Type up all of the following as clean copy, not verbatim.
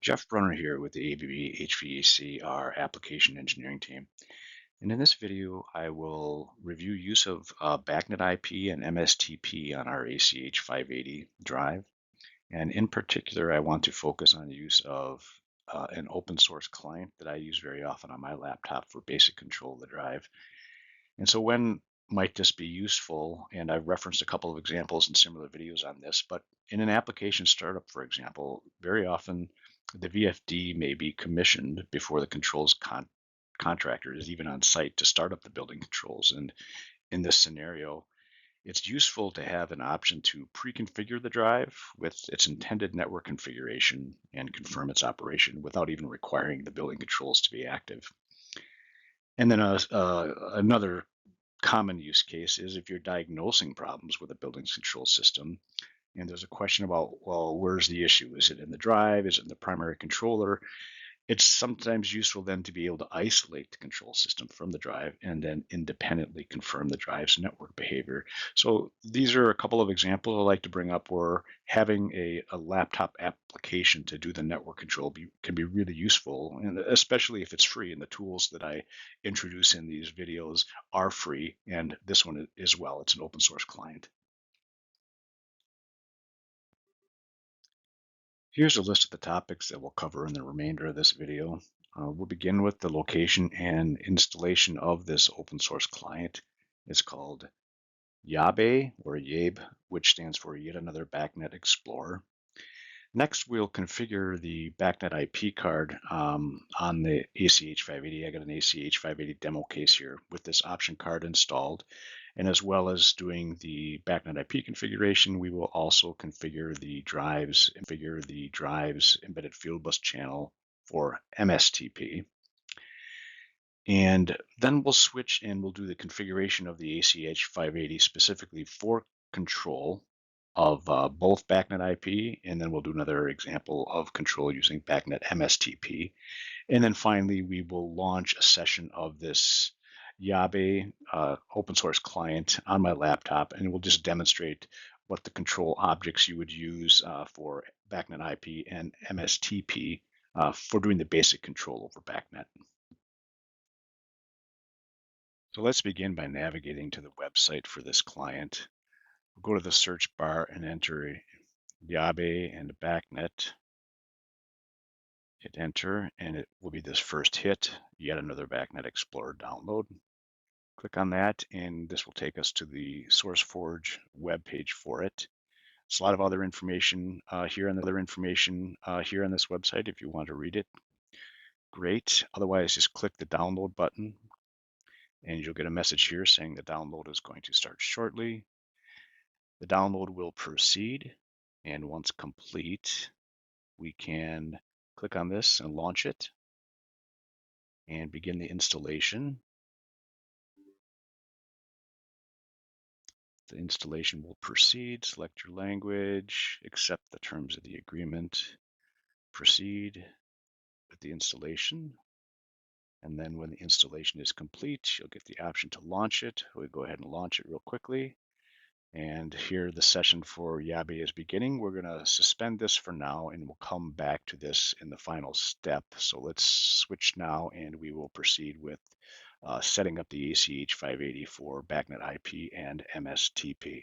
Jeff Brunner here with the ABB HVAC, our application engineering team. And in this video, I will review use of BACnet IP and MSTP on our ACH580 drive. And in particular, I want to focus on the use of an open source client that I use very often on my laptop for basic control of the drive. And so when might this be useful? And I've referenced a couple of examples in similar videos on this, but in an application startup, for example, very often the VFD may be commissioned before the contractor is even on site to start up the building controls. And in this scenario, it's useful to have an option to pre-configure the drive with its intended network configuration and confirm its operation without even requiring the building controls to be active. And then another common use case is if you're diagnosing problems with a building's control system and there's a question about, well, where's the issue? Is it in the drive? Is it in the primary controller? It's sometimes useful then to be able to isolate the control system from the drive and then independently confirm the drive's network behavior. So these are a couple of examples I like to bring up where having a laptop application to do the network control can be really useful, and especially if it's free. And the tools that I introduce in these videos are free, and this one as well. It's an open source client. Here's a list of the topics that we'll cover in the remainder of this video. We'll begin with the location and installation of this open source client. It's called YABE or YABE, which stands for Yet Another BACnet Explorer. Next, we'll configure the BACnet IP card on the ACH580. I got an ACH580 demo case here with this option card installed. And as well as doing the BACnet IP configuration, we will also configure the drive's embedded field bus channel for MSTP. And then we'll switch and we'll do the configuration of the ACH580 specifically for control of both BACnet IP, and then we'll do another example of control using BACnet MSTP. And then finally, we will launch a session of this YABE open source client on my laptop, and we'll just demonstrate what the control objects you would use for BACnet IP and MSTP for doing the basic control over BACnet. So let's begin by navigating to the website for this client. We'll go to the search bar and enter YABE and BACnet. Hit enter, and it will be this first hit, Yet Another BACnet Explorer download. Click on that, and this will take us to the SourceForge web page for it. There's a lot of other information here on this website if you want to read it. Great. Otherwise, just click the download button, and you'll get a message here saying the download is going to start shortly. The download will proceed, and once complete, we can click on this and launch it and begin the installation. The installation will proceed. Select your language, accept the terms of the agreement, proceed with the installation. And then when the installation is complete, you'll get the option to launch it. We'll go ahead and launch it real quickly. And here the session for YABE is beginning. We're going to suspend this for now, and we'll come back to this in the final step. So let's switch now, and we will proceed with setting up the ACH580 for BACnet IP and MSTP.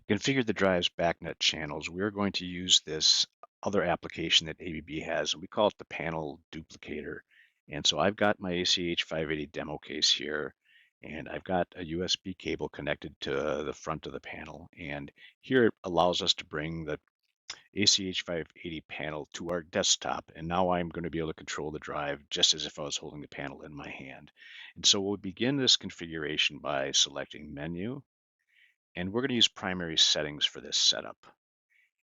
To configure the drive's BACnet channels, we're going to use this other application that ABB has, and we call it the panel duplicator. And so I've got my ACH580 demo case here, and I've got a USB cable connected to the front of the panel. And here it allows us to bring the ACH580 panel to our desktop. And now I'm going to be able to control the drive just as if I was holding the panel in my hand. And so we'll begin this configuration by selecting Menu. And we're going to use primary settings for this setup.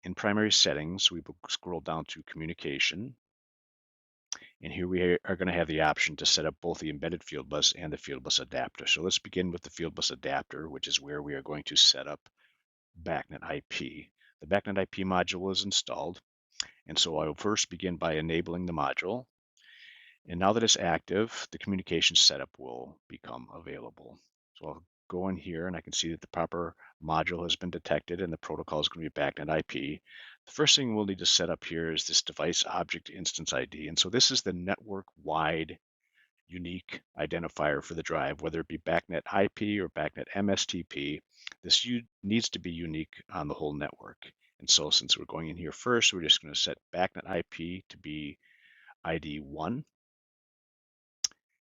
In primary settings, we will scroll down to communication. And here we are going to have the option to set up both the embedded field bus and the field bus adapter. So let's begin with the field bus adapter, which is where we are going to set up BACnet IP. The BACnet IP module is installed. And so I will first begin by enabling the module. And now that it's active, the communication setup will become available. So I'll go in here and I can see that the proper module has been detected and the protocol is going to be BACnet IP. The first thing we'll need to set up here is this device object instance ID. And so this is the network-wide unique identifier for the drive, whether it be BACnet IP or BACnet MSTP. This needs to be unique on the whole network. And so since we're going in here first, we're just going to set BACnet IP to be ID 1.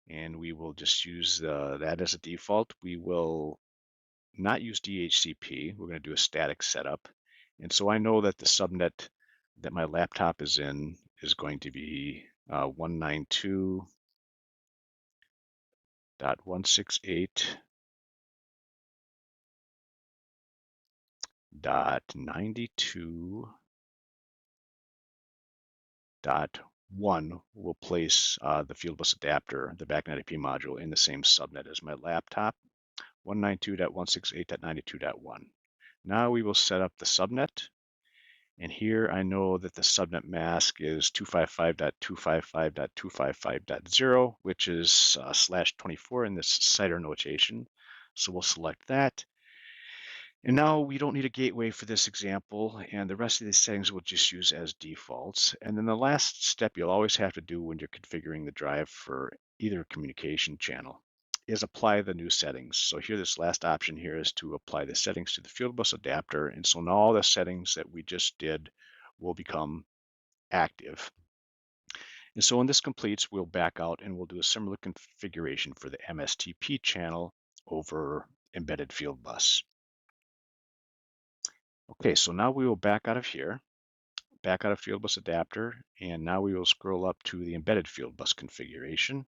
And we will just use that as a default. We will not use DHCP. We're going to do a static setup. And so I know that the subnet that my laptop is in is going to be 192.168.92.1 will place the Fieldbus adapter, the BACnet IP module, in the same subnet as my laptop, 192.168.92.1. Now we will set up the subnet. And here I know that the subnet mask is 255.255.255.0, which is /24 in this CIDR notation. So we'll select that. And now we don't need a gateway for this example, and the rest of these settings we'll just use as defaults. And then the last step you'll always have to do when you're configuring the drive for either communication channel is apply the new settings. So here, this last option here is to apply the settings to the Fieldbus adapter. And so now all the settings that we just did will become active. And so when this completes, we'll back out and we'll do a similar configuration for the MSTP channel over embedded Fieldbus. Okay, so now we will back out of here, back out of Fieldbus adapter, and now we will scroll up to the embedded Fieldbus configuration.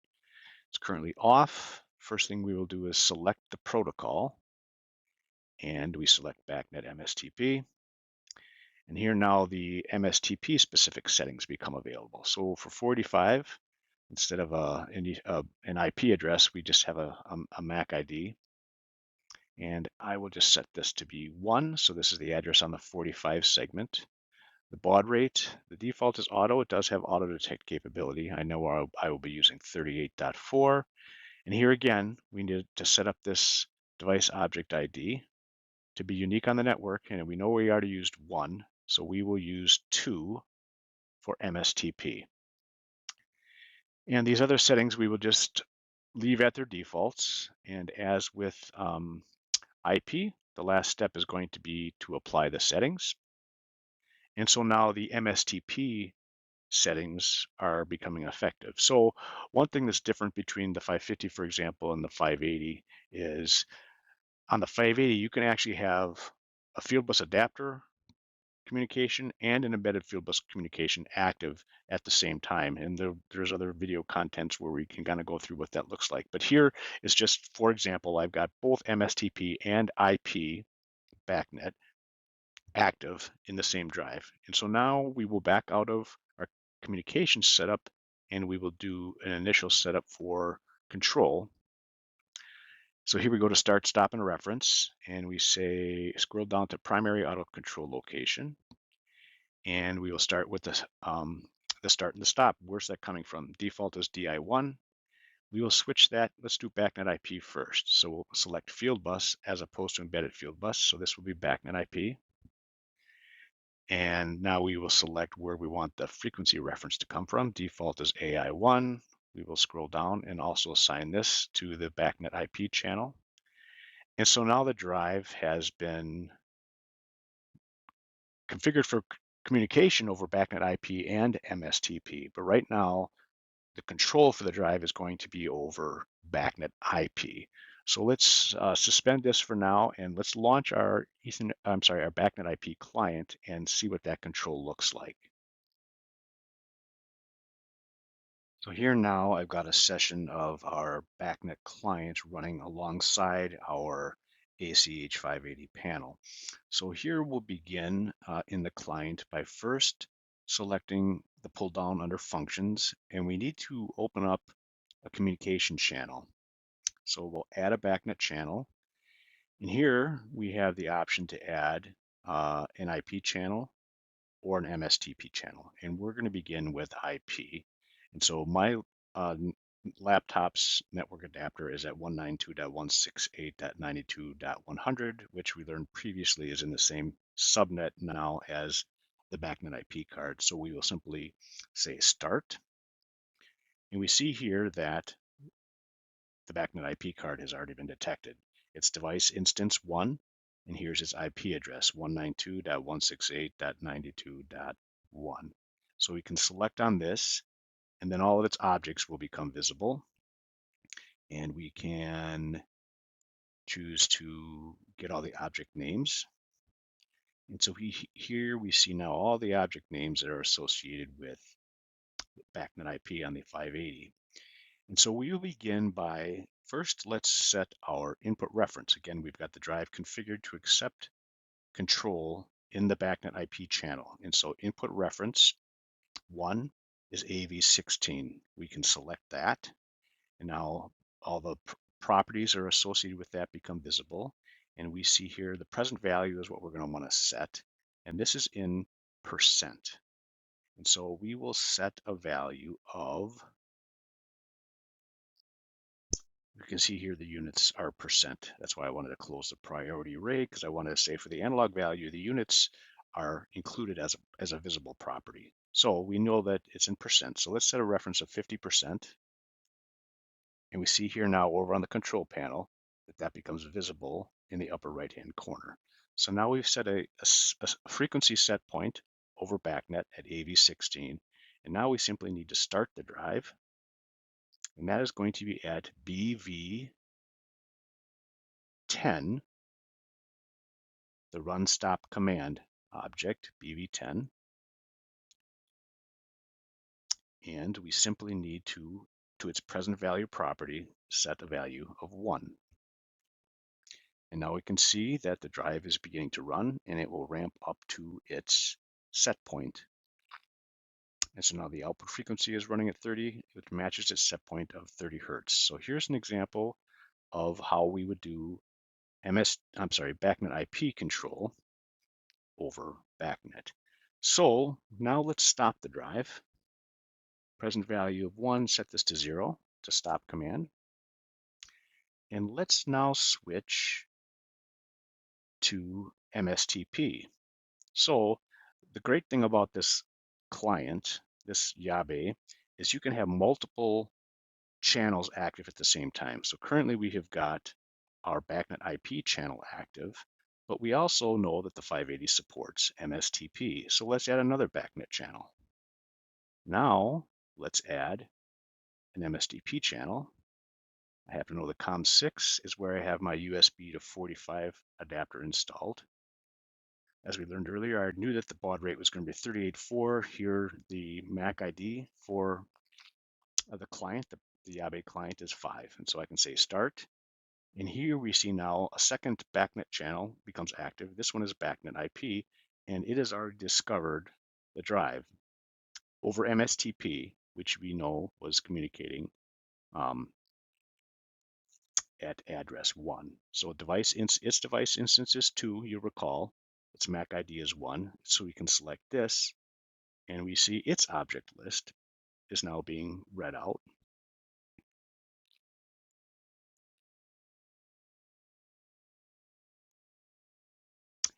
It's currently off. First thing we will do is select the protocol, and we select BACnet MSTP. And here now the MSTP specific settings become available. So for 45, instead of an IP address, we just have a MAC ID. And I will just set this to be 1. So this is the address on the 45 segment. The baud rate, the default is auto. It does have auto detect capability. I know I will be using 38.4. And here again, we need to set up this device object ID to be unique on the network. And we know we already used 1, so we will use 2 for MSTP. And these other settings we will just leave at their defaults. And as with IP, the last step is going to be to apply the settings. And so now the MSTP settings are becoming effective. So one thing that's different between the 550, for example, and the 580 is on the 580, you can actually have a Fieldbus adapter communication and an embedded Fieldbus communication active at the same time. And there's other video contents where we can kind of go through what that looks like. But here is just, for example, I've got both MSTP and IP BACnet active in the same drive. And so now we will back out of our communication setup and we will do an initial setup for control. So here we go to start, stop, and reference, and we say scroll down to primary auto control location, and we will start with the start and the stop. Where's that coming from? Default is DI1. We will switch that. Let's do BACnet IP first. So we'll select Fieldbus as opposed to embedded Fieldbus. So this will be BACnet IP. And now we will select where we want the frequency reference to come from. Default is AI1. We will scroll down and also assign this to the BACnet IP channel. And so now the drive has been configured for communication over BACnet IP and MSTP. But right now, the control for the drive is going to be over BACnet IP. So let's suspend this for now, and let's launch our our BACnet IP client and see what that control looks like. So here now I've got a session of our BACnet client running alongside our ACH580 panel. So here we'll begin in the client by first selecting the pull down under functions, and we need to open up a communication channel. So we'll add a BACnet channel, and here we have the option to add an IP channel or an MSTP channel, and we're going to begin with IP. And so my laptop's network adapter is at 192.168.92.100, which we learned previously is in the same subnet now as the BACnet IP card. So we will simply say start. And we see here that the BACnet IP card has already been detected. It's device instance 1, and here's its IP address, 192.168.92.1. So we can select on this, and then all of its objects will become visible. And we can choose to get all the object names. And so here we see now all the object names that are associated with BACnet IP on the 580. And so we will begin by, first let's set our input reference. Again, we've got the drive configured to accept control in the BACnet IP channel. And so input reference 1 is AV16. We can select that. And now all the properties are associated with that become visible. And we see here the present value is what we're going to want to set. And this is in percent. And so we will set a value of, you can see here the units are percent. That's why I wanted to close the priority array, because I wanted to say for the analog value, the units are included as a visible property. So we know that it's in percent. So let's set a reference of 50%. And we see here now over on the control panel that becomes visible in the upper right-hand corner. So now we've set a frequency set point over BACnet at AV16. And now we simply need to start the drive. And that is going to be at BV10, the run stop command object, BV10. And we simply need to its present value property, set a value of 1. And now we can see that the drive is beginning to run, and it will ramp up to its set point. And so now the output frequency is running at 30, which matches its set point of 30 Hertz. So here's an example of how we would do BACnet IP control over BACnet. So now let's stop the drive. Present value of 1, set this to 0 to stop command. And let's now switch to MSTP. So the great thing about this client, this YABE, is you can have multiple channels active at the same time. So currently we have got our BACnet IP channel active, but we also know that the 580 supports MSTP. So let's add another BACnet channel. Now let's add an MSTP channel. I happen to know the COM6 is where I have my USB to 45 adapter installed. As we learned earlier, I knew that the baud rate was going to be 38.4. Here, the MAC ID for the client, the YABE client, is 5. And so I can say start. And here we see now a second BACnet channel becomes active. This one is BACnet IP, and it has already discovered the drive over MSTP, which we know was communicating at address 1. So its device instance is 2, you'll recall. Its MAC ID is 1, so we can select this, and we see its object list is now being read out.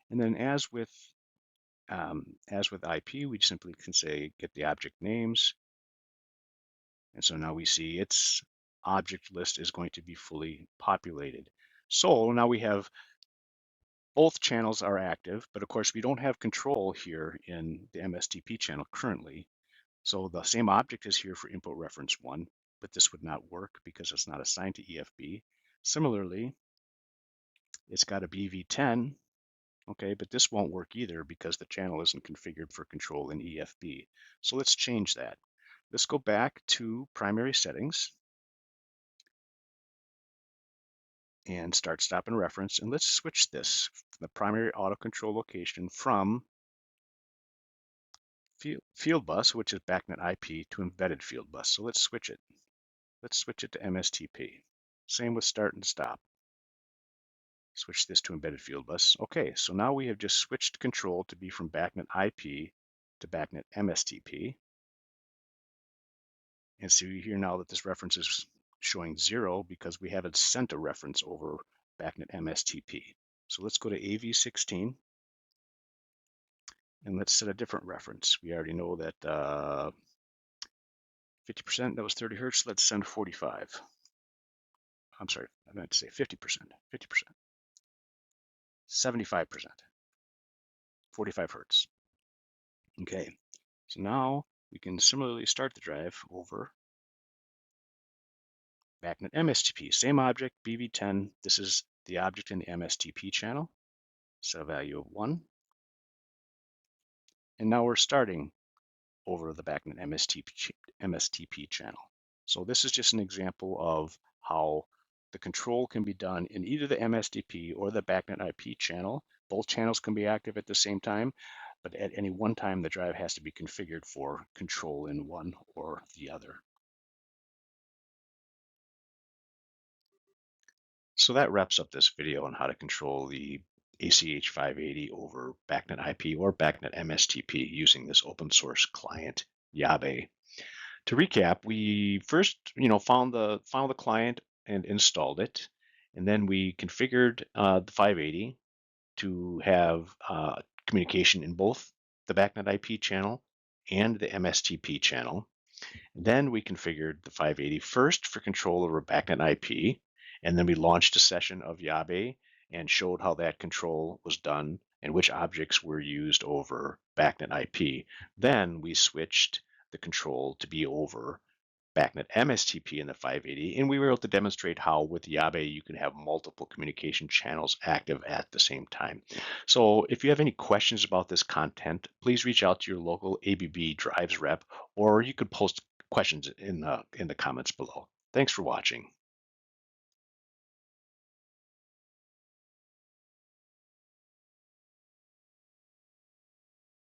And then as with IP, we simply can say get the object names. And so now we see its object list is going to be fully populated. So now we have both channels are active, but of course we don't have control here in the MSTP channel currently. So the same object is here for input reference 1, but this would not work because it's not assigned to EFB. Similarly, it's got a BV10, okay, but this won't work either because the channel isn't configured for control in EFB. So let's change that. Let's go back to primary settings and start, stop, and reference, and let's switch this, the primary auto control location, from field bus, which is BACnet IP, to embedded field bus. So let's switch it. Let's switch it to MSTP. Same with start and stop. Switch this to embedded field bus. Okay, so now we have just switched control to be from BACnet IP to BACnet MSTP. And see here now that this reference is showing 0 because we haven't sent a reference over BACnet MSTP. So let's go to AV16. And let's set a different reference. We already know that 50%, that was 30 hertz. Let's send 45. I'm sorry, I meant to say 50%, 50%, 75%, 45 hertz. Okay, so now we can similarly start the drive over BACnet MSTP. Same object, BV10. This is the object in the MSTP channel. Set a value of 1. And now we're starting over the BACnet MSTP channel. So this is just an example of how the control can be done in either the MSTP or the BACnet IP channel. Both channels can be active at the same time, but at any one time, the drive has to be configured for control in one or the other. So that wraps up this video on how to control the ACH580 over BACnet IP or BACnet MSTP using this open source client, YABE. To recap, we first, found the client and installed it, and then we configured the 580 to have communication in both the BACnet IP channel and the MSTP channel. Then we configured the 580 first for control over BACnet IP, and then we launched a session of YABE and showed how that control was done and which objects were used over BACnet IP. Then we switched the control to be over BACnet MSTP in the 580, and we were able to demonstrate how with YABE you can have multiple communication channels active at the same time. So if you have any questions about this content, please reach out to your local ABB Drives rep, or you could post questions in the comments below. Thanks for watching.